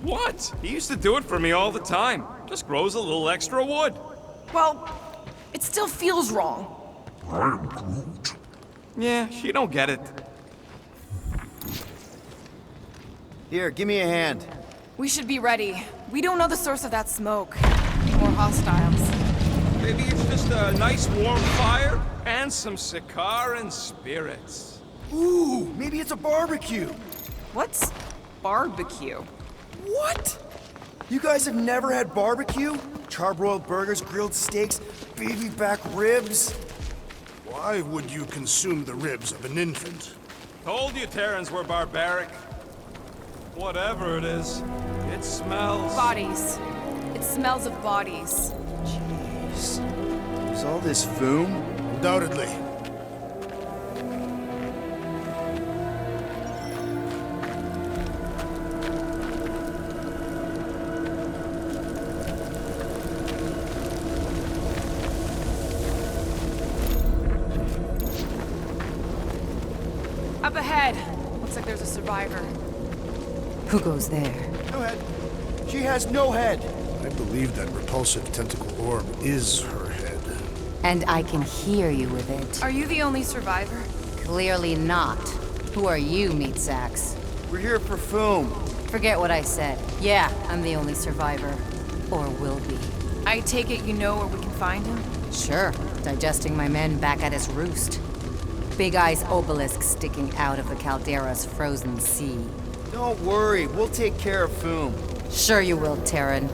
What? He used to do it for me all the time. Just grows a little extra wood. Well, it still feels wrong. I'm Groot. Yeah, she don't get it. Here, give me a hand. We should be ready. We don't know the source of that smoke. More hostiles. Maybe it's just a nice warm fire and some Sakaran spirits. Ooh, maybe it's a barbecue. What's barbecue? What? You guys have never had barbecue? Charbroiled burgers, grilled steaks, baby back ribs? Why would you consume the ribs of an infant? Told you Terrans were barbaric. Whatever it is, it smells. Bodies. It smells of bodies. Jeez. Is all this foom? Undoubtedly. Up ahead. Looks like there's a survivor. Who goes there? No head. She has no head. I believe that repulsive tentacle orb is her head. And I can hear you with it. Are you the only survivor? Clearly not. Who are you, meat sacks? We're here for foom. Forget what I said. Yeah, I'm the only survivor. Or will be. I take it you know where we can find him? Sure, digesting my men back at his roost. Big Eye's obelisk sticking out of the Caldera's frozen sea. Don't worry, we'll take care of foom. Sure you will, Terran.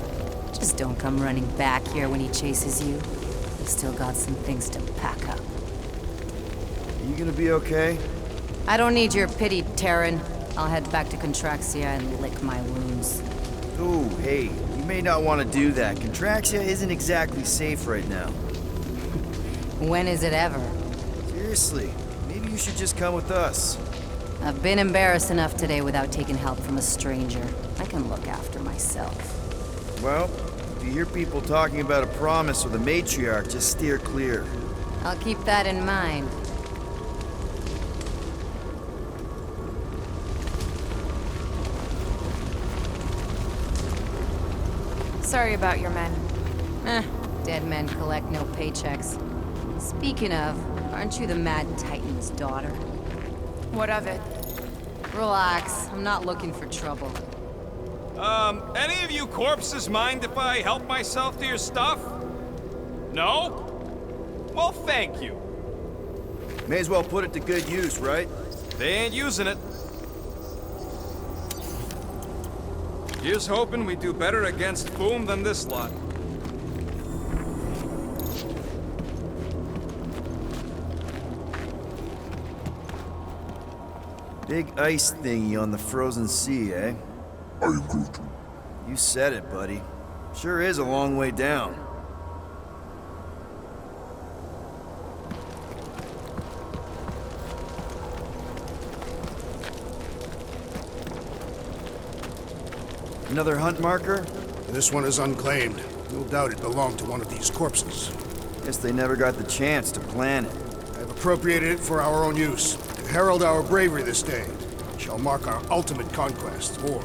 Just don't come running back here when he chases you. We've still got some things to pack up. Are you gonna be okay? I don't need your pity, Terran. I'll head back to Contraxia and lick my wounds. Ooh, hey, you may not want to do that. Contraxia isn't exactly safe right now. When is it ever? Seriously, maybe you should just come with us. I've been embarrassed enough today without taking help from a stranger. I can look after myself. Well, if you hear people talking about a promise with a matriarch, just steer clear. I'll keep that in mind. Sorry about your men. Dead men collect no paychecks. Speaking of, aren't you the Mad Titan's daughter? What of it? Relax, I'm not looking for trouble. Any of you corpses mind if I help myself to your stuff? No? Well, thank you. May as well put it to good use, right? They ain't using it. Here's hoping we do better against Foom than this lot. Big ice thingy on the frozen sea, eh? I'm Groot. You said it, buddy. Sure is a long way down. Another hunt marker? This one is unclaimed. No doubt it belonged to one of these corpses. Guess they never got the chance to plan it. I've appropriated it for our own use. To herald our bravery this day. It shall mark our ultimate conquest, or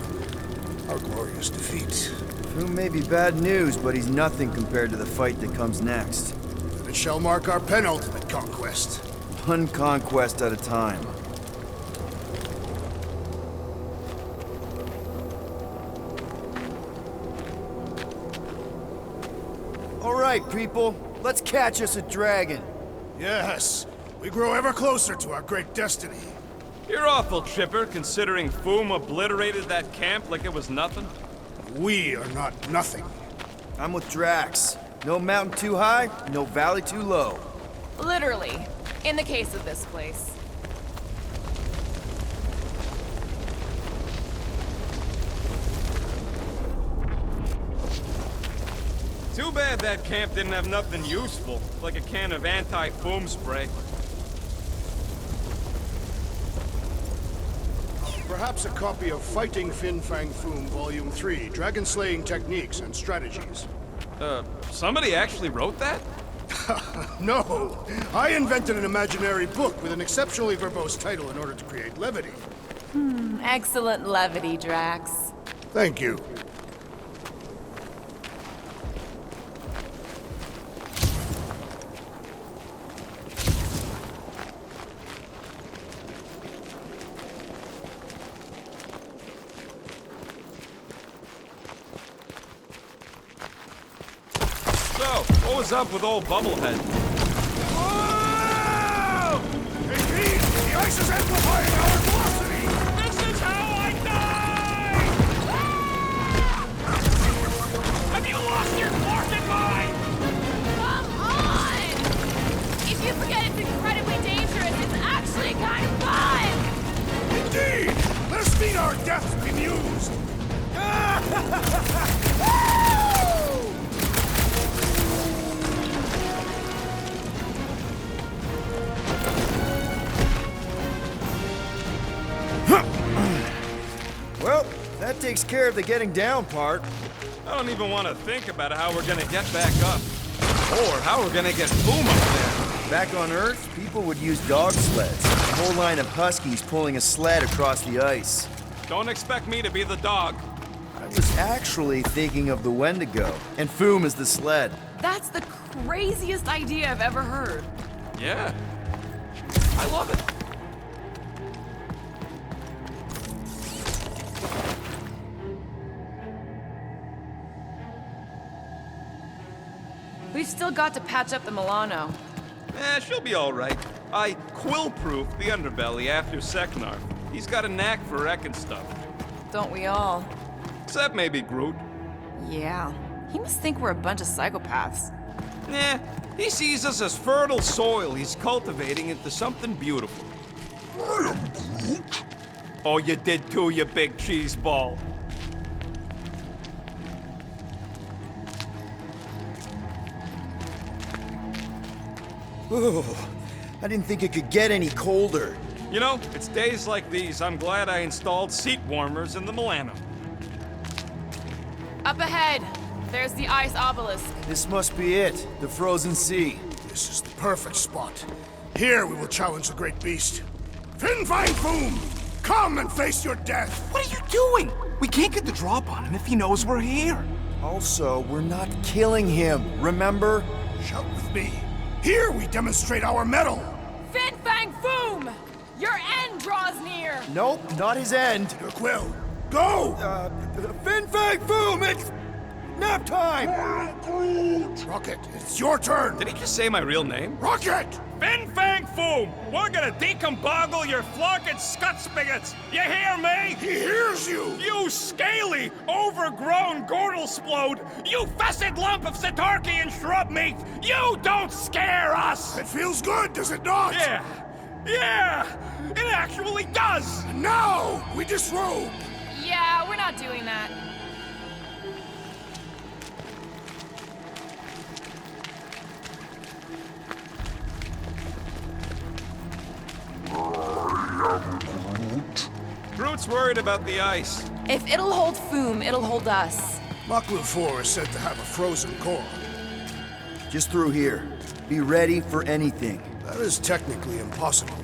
our glorious defeat. Foom may be bad news, but he's nothing compared to the fight that comes next. And it shall mark our penultimate conquest. One conquest at a time. All right, people. Let's catch us a dragon. Yes, we grow ever closer to our great destiny. You're awful chipper, considering Foom obliterated that camp like it was nothing. We are not nothing. I'm with Drax. No mountain too high, no valley too low. Literally. In the case of this place. Too bad that camp didn't have nothing useful, like a can of anti-foam spray. Perhaps a copy of Fighting Fin Fang Foom Volume 3, Dragon Slaying Techniques and Strategies. Somebody actually wrote that? No! I invented an imaginary book with an exceptionally verbose title in order to create levity. Excellent levity, Drax. Thank you. So, what was up with old Bubblehead? Whoa! Hey, Pete! The ice is amplifying our velocity! This is how I die! Have you lost your fucking mind? Come on! If you forget it's incredibly dangerous, it's actually kind of fun! Indeed! Let us meet our deaths bemused! Well, that takes care of the getting down part. I don't even want to think about how we're gonna get back up. Or how we're gonna get Boom up there. Back on Earth, people would use dog sleds. A whole line of huskies pulling a sled across the ice. Don't expect me to be the dog. I was actually thinking of the Wendigo, and Foom is the sled. That's the craziest idea I've ever heard. Yeah. I love it. We've still got to patch up the Milano. She'll be alright. I quill-proofed the underbelly after Seknar. He's got a knack for wrecking stuff. Don't we all? Except maybe Groot. Yeah. He must think we're a bunch of psychopaths. Nah, he sees us as fertile soil he's cultivating into something beautiful. I am Groot. Oh, you did too, you big cheese ball. Oh, I didn't think it could get any colder. You know, it's days like these I'm glad I installed seat warmers in the Milano. Up ahead, there's the ice obelisk. This must be it, the frozen sea. This is the perfect spot. Here we will challenge the great beast. Fin Fang Foom! Come and face your death! What are you doing? We can't get the drop on him if he knows we're here. Also, we're not killing him, remember? Shout with me. Here we demonstrate our mettle! Fin Fang Foom! Your end draws near! Nope, not his end. Your quill, go! Fin Fang Foom, it's nap time! Rocket, it's your turn! Did he just say my real name? Rocket! Fin Fang Foom! We're gonna decomboggle your flunking scut spigots! You hear me? He hears you! You scaly, overgrown Gordlesplode! You fessed lump of Satarkian shrub meat! You don't scare us! It feels good, does it not? Yeah! It actually does! And now, we disrobe! Yeah, we're not doing that. Groot's worried about the ice. If it'll hold Foom, it'll hold us. Maklu 4 is said to have a frozen core. Just through here. Be ready for anything. That is technically impossible.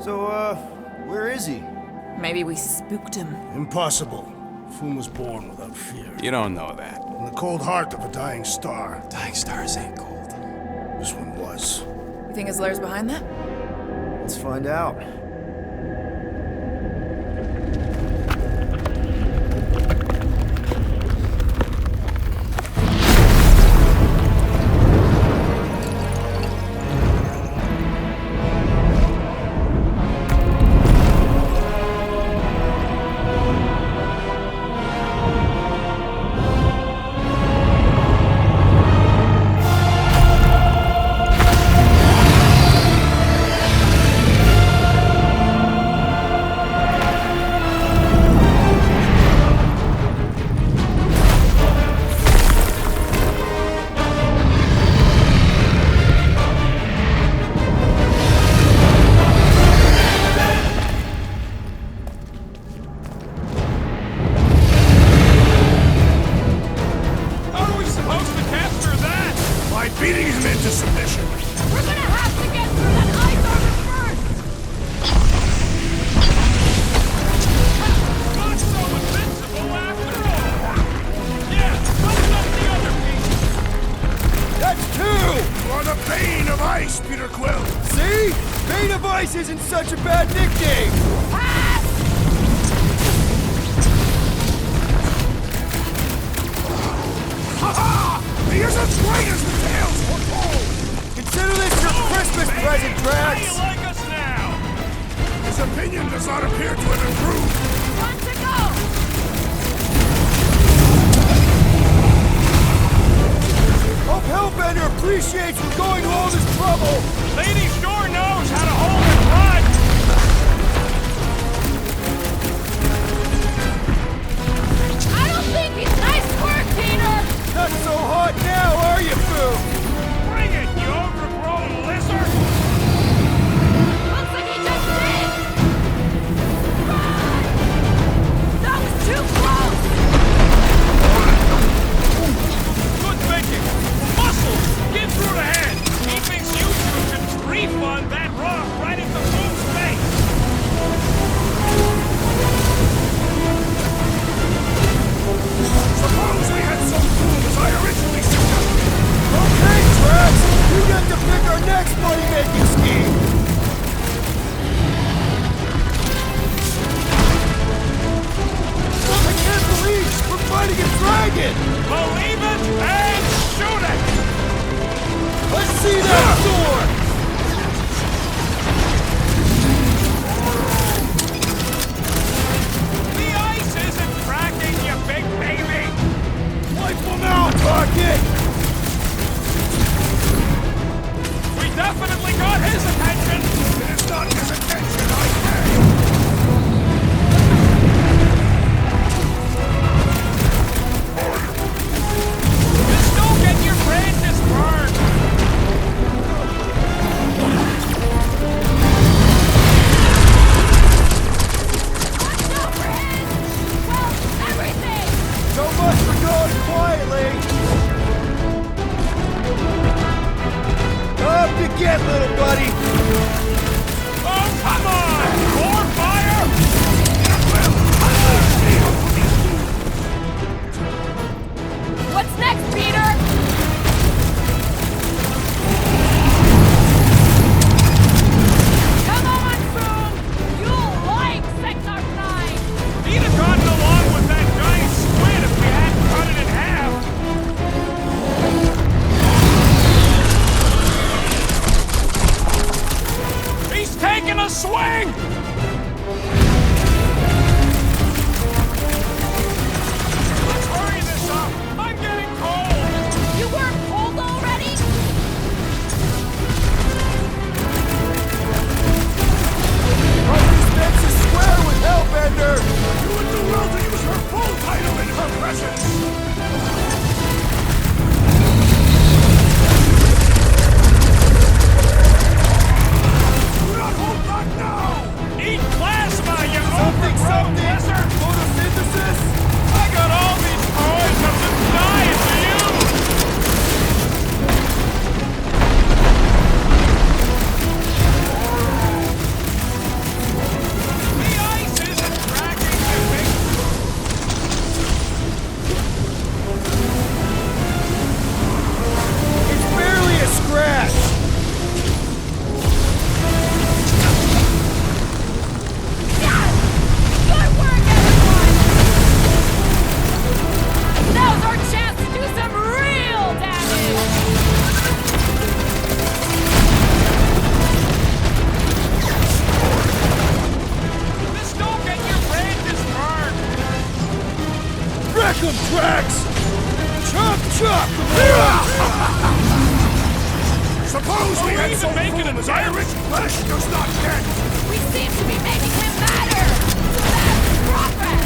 So, where is he? Maybe we spooked him. Impossible. Foom was born without fear. You don't know that. In the cold heart of a dying star. Dying stars ain't cold. This one was. You think his lair's behind that? Let's find out. Bane of Ice, Peter Quill! See? Bane of Ice isn't such a bad nickname! Ha-ha! He is as great as the tales foretold! Consider this your Christmas present, How Drax! you like us now? His opinion does not appear to have improved. One to go! Hope Hellbender appreciates you going to all this trouble! Lady sure knows how to hold her blood. I don't think he's nice work, Peter! Not so hot now, are you, Foo? Bring it, you overgrown lizard. Looks like he just did! Run! That was too close! Good thinking. Muscles, get through the head. He thinks you two should refund that rock right into Fool's face. Suppose we had some fool as I originally suggested. Okay, Drax! You get to pick our next money-making scheme! I can't believe we're fighting a dragon! Believe it and shoot it. Let's see that sword! The ice isn't cracking, you big baby. Wipe them out, Rocket! We definitely got his attention. It is not his attention I pay. Just don't get your branches burned. Watch over his... well, everything! So much for going quietly! Up you get, little buddy! Oh, come on! More fire! What's next, Peter? Come on, Boom! You'll like Sector 9! He'd have gotten along with that giant squid if we hadn't cut it in half. He's taking a swing! Let's hurry this up! I'm getting cold! You weren't cold already? Rocket makes a square with Hellbender! You would do well to use her full title in her presence. Do not hold back now. Eat plasma, you Something, overgrown something! lizard! Photosynthesis? I got all these toys, I'm just dying for you! The ice isn't cracking, you big... It's barely a scratch! Good work, everyone! Now's our chance to do some real damage! Just don't get your branches burned! Wreck 'em, Drax! Chop, chop! Suppose we Are we had even some making fool a as I dent? originally flesh does not get. We seem to be making him matter! That's progress!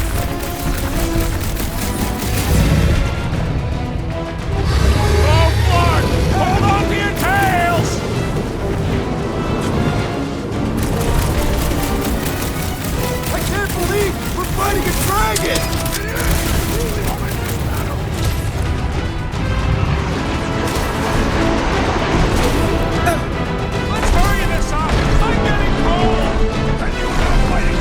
Oh, fuck! Hold on to your tails! I can't believe we're fighting a dragon! Let's hurry this up! I'm getting cold! And you are fighting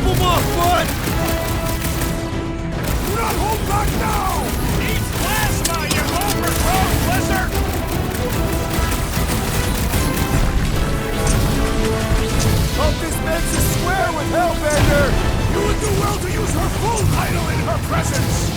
them off, bud! Do not hold back now! Eat plasma, you overgrown lizard! Hope this makes us square with Hellbender! You would do well to use her full title in her presence!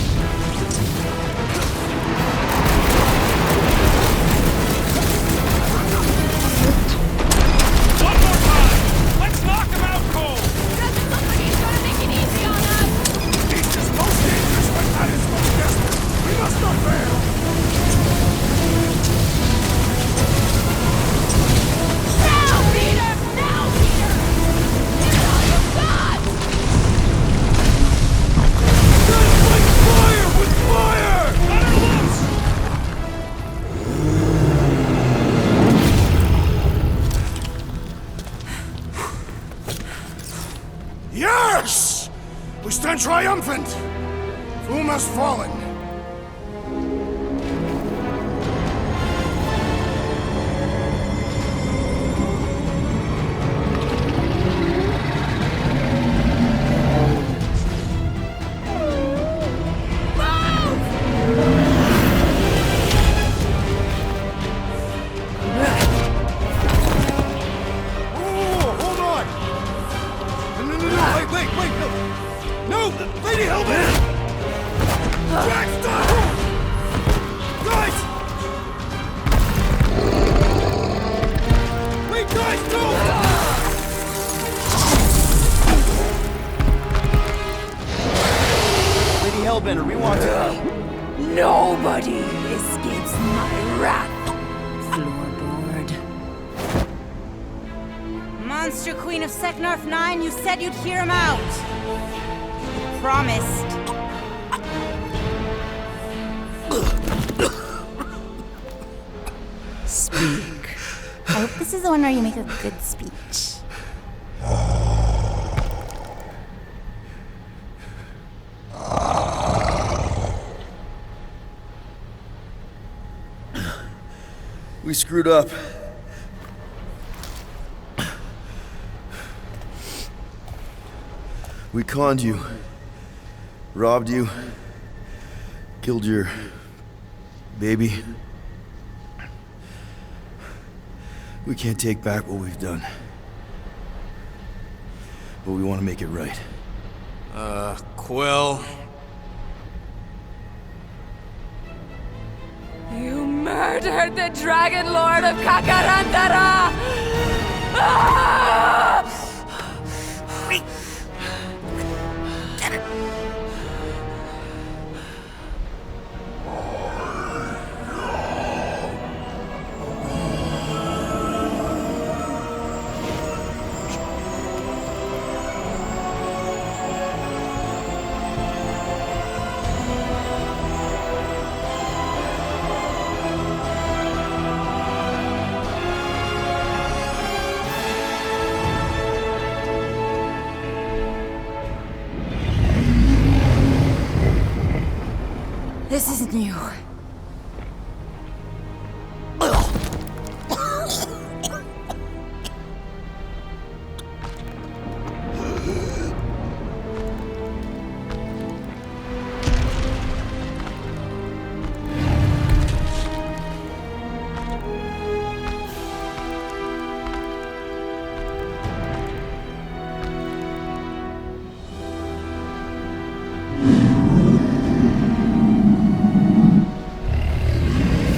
One more time! Let's knock him out cold! Doesn't look like he's gonna make it easy on us. East is most dangerous when that is most desperate! We must not fail! Now, Peter! Now, Peter! Give it all you've got! Fight fire with fire! Let her loose! Yes! We stand triumphant! Foom has fallen. Oh, hold on! No, wait, no! No, Lady Hellbender! Jack, stop! Guys! Wait, guys, no! Lady Hellbender, we want to... Nobody escapes my wrath. Floorboard. Monster Queen of Seknarf 9, you said you'd hear him out. You promised. Speak. I hope this is the one where you make a good speech. We screwed up. We conned you. Robbed you. Killed your... baby. We can't take back what we've done. But we want to make it right. Quill. You murdered the Dragon Lord of Kakarandara! Ah! This isn't you.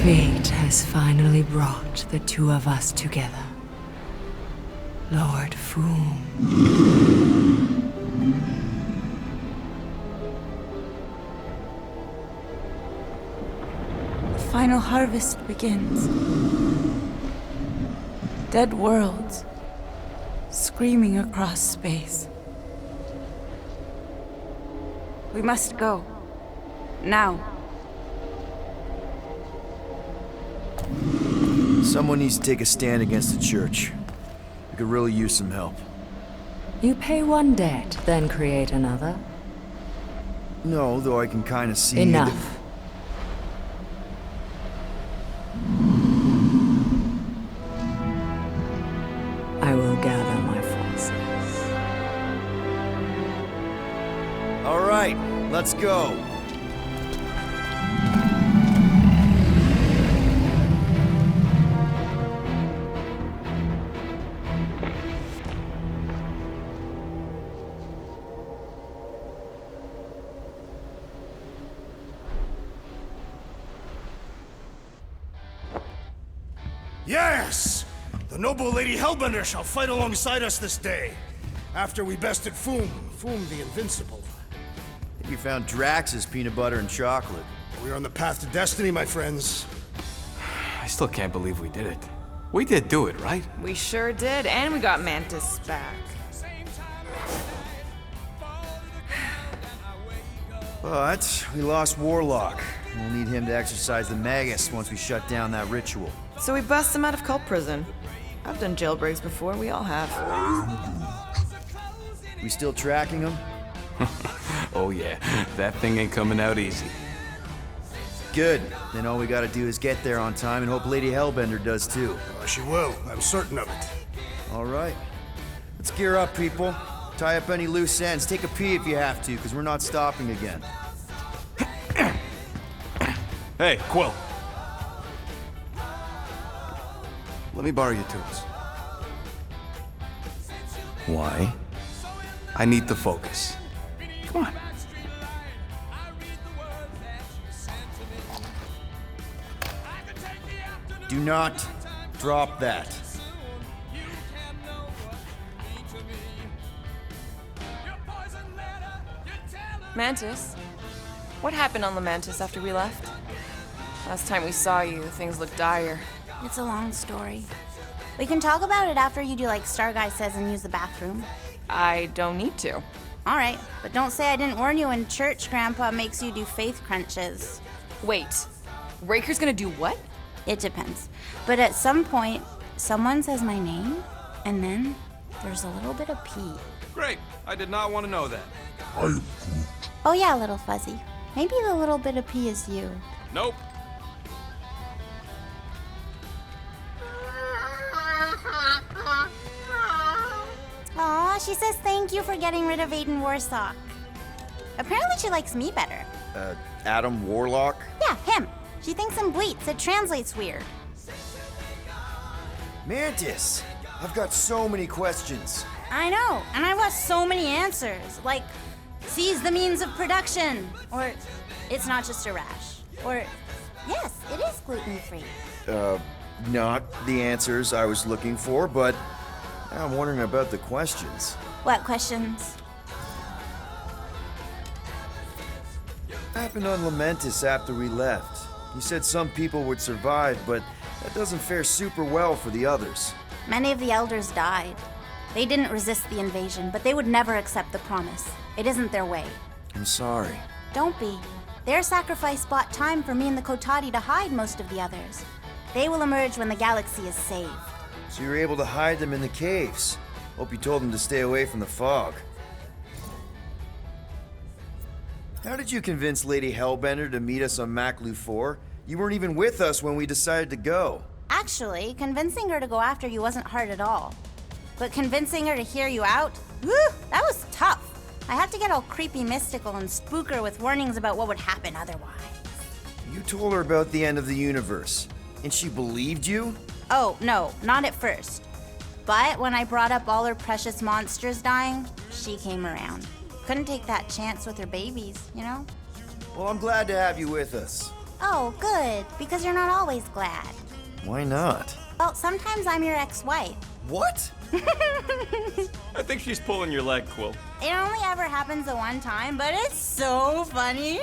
Fate has finally brought the two of us together. Lord Foom. The final harvest begins. Dead worlds, screaming across space. We must go. Now. Someone needs to take a stand against the church. We could really use some help. You pay one debt, then create another. No, though I can kind of see... Enough. I will gather my forces. All right, let's go. Yes! The noble Lady Hellbender shall fight alongside us this day. After we bested Foom the Invincible. You found Drax's peanut butter and chocolate. We are on the path to destiny, my friends. I still can't believe we did it. We did do it, right? We sure did, and we got Mantis back. But we lost Warlock. We'll need him to exercise the Magus once we shut down that ritual. So we bust him out of cult prison. I've done jailbreaks before, we all have. We still tracking him? Oh yeah, that thing ain't coming out easy. Good. Then all we gotta do is get there on time and hope Lady Hellbender does too. She will, I'm certain of it. All right. Let's gear up, people. Tie up any loose ends. Take a pee if you have to, because we're not stopping again. Hey, Quill. Let me borrow your tools. Why? I need to focus. Come on. Do not drop that. Mantis? What happened on the Mantis after we left? Last time we saw you, things looked dire. It's a long story. We can talk about it after you do like Star Guy says and use the bathroom. I don't need to. All right, but don't say I didn't warn you in church Grandpa makes you do faith crunches. Wait, Raker's gonna do what? It depends. But at some point, someone says my name, and then there's a little bit of pee. Great. I did not want to know that. Oh yeah, little fuzzy. Maybe the little bit of pee is you. Nope. Aw, she says thank you for getting rid of Aiden Warsock. Apparently she likes me better. Adam Warlock? Yeah, him. She thinks I'm bleats. It translates weird. Mantis! I've got so many questions. I know, and I want so many answers. Like, seize the means of production. Or, it's not just a rash. Or, yes, it is gluten-free. Not the answers I was looking for, but now I'm wondering about the questions. What questions? What happened on Lamentis after we left? You said some people would survive, but that doesn't fare super well for the others. Many of the elders died. They didn't resist the invasion, but they would never accept the promise. It isn't their way. I'm sorry. Don't be. Their sacrifice bought time for me and the Kotati to hide most of the others. They will emerge when the galaxy is saved. So you were able to hide them in the caves. Hope you told them to stay away from the fog. How did you convince Lady Hellbender to meet us on Maklu 4? You weren't even with us when we decided to go. Actually, convincing her to go after you wasn't hard at all. But convincing her to hear you out, whew, that was tough. I had to get all creepy mystical and spook her with warnings about what would happen otherwise. You told her about the end of the universe, and she believed you? Oh, no, not at first. But when I brought up all her precious monsters dying, she came around. Couldn't take that chance with her babies, you know? Well, I'm glad to have you with us. Oh, good, because you're not always glad. Why not? Well, sometimes I'm your ex-wife. What? I think she's pulling your leg, Quill. It only ever happens the one time, but it's so funny.